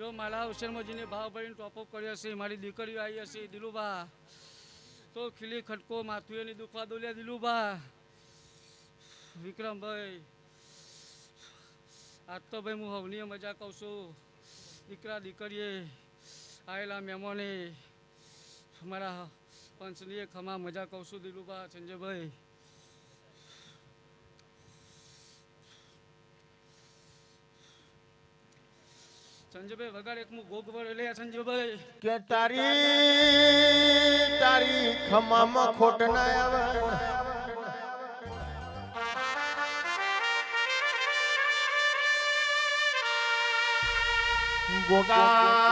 જો મારા અવસરમાંજીને ભાવ ભરીને ટોપઅપ કર્યો છે. મારી દીકરીઓ આવી હશે. દિલુબા તો ખીલી ખટકો માથું એની દુખવા દોલ્યા. દિલુબા વિક્રમભાઈ આજ તો ભાઈ હું હવનીય મજા કહું છું. દીકરા દીકરીએ આવેલા મહેમાને મારા પંચનીએ ખમા મજા કહું છું. દિલુબા સંજયભાઈ સંજયભાઈ વગાડ એક હું ગોગ વડે લે સંજયભાઈ કે તારી ખમામાં ખોટ ના આવે ગોગા